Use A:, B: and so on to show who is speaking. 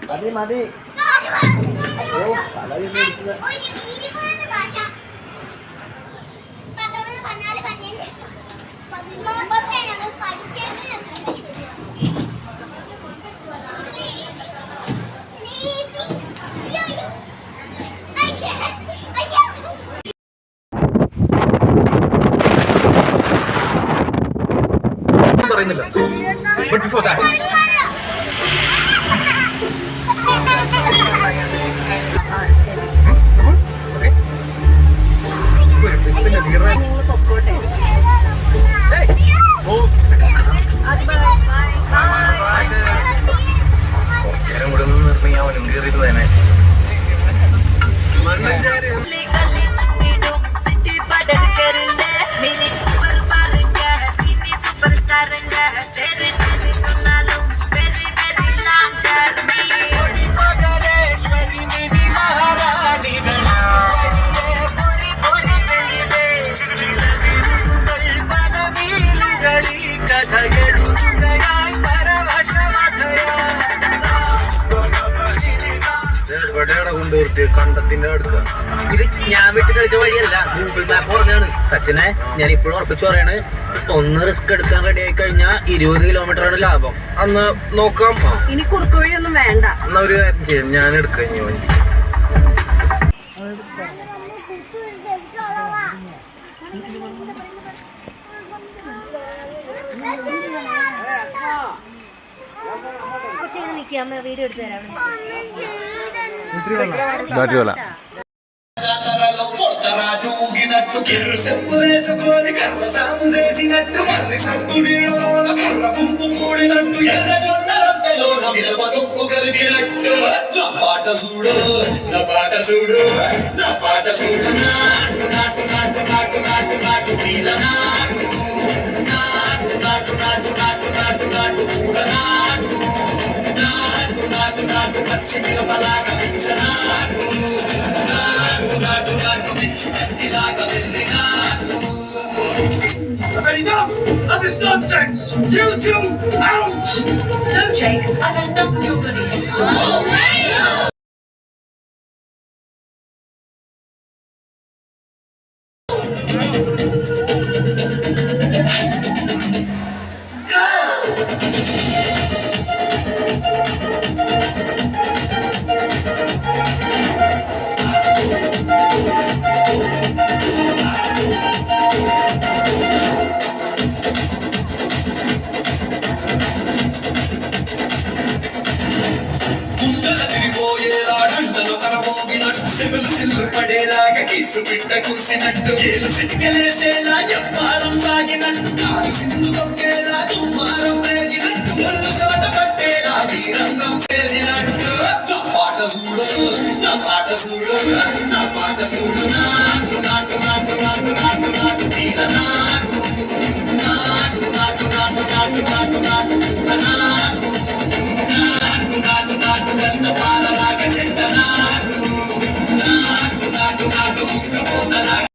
A: മതി മതി.
B: പറയുന്നില്ല. But before that, കുറച്ചേരം കൂടെ ഒന്ന് നിർത്തി അവനും കയറിയത് തന്നെ. കണ്ടത്തിന്റെ അടുത്ത് ഇത് ഞാൻ വിട്ട് കളിച്ച വഴിയല്ല, ഗൂഗിൾ മാപ്പ് പറഞ്ഞാണ്. സച്ചിനെ ഞാൻ ഇപ്പോഴും ഉറപ്പിച്ചു പറയാണ്, ഒന്ന് റിസ്ക് എടുക്കാൻ റെഡി ആയി കഴിഞ്ഞാൽ 20 കിലോമീറ്ററാണ് ലാഭം. അന്ന് നോക്കാം.
C: ഇനി കുറുക്ക് വഴിയൊന്നും വേണ്ട.
B: എന്നാ ഒരു കാര്യം ചെയ്യാം, ഞാൻ എടുക്കാം. ഇനി
C: വീഡിയോ എടുത്തു തരാം.
D: రాజూగినట్టు కిర్రు చెప్పులేసుకొని కర్ర సాము చేసినట్టు మర్రి సత్తు నీళ్ళలోన కర్ర గుంపు కూడినట్టు ఎర్ర జొన్న రొట్టెలోన మిరప దుక్కు కలిపినట్టు నా పాట చూడు నా పాట చూడు నా పాట చూడు నాటు నాటు నాటు నాటు నాటు నాటు తీల నాటు నాటు నాటు నాటు నాటు నాటు నాటు కూర నాటు నాటు నాటు నాటు పచ్చి మిరపలాగా పిచ్చ నాటు నాటు నాటు పిచ్చి కత్తిలాగా వెళ్ళి నాటు. I've had enough of this nonsense! You two, out!
E: No, Jake, I've had enough of your bullying. Oh, radio!
D: పడేలాగా కీసు పిట్ట కూసినట్టు చేలు సిటికలేసేలా చెప్పారం సాగినట్టు కాలు సింధు తొక్కేలా దుమ్మారం రేగినట్టు ఒళ్ళు చోట పట్టేలా వీరంగ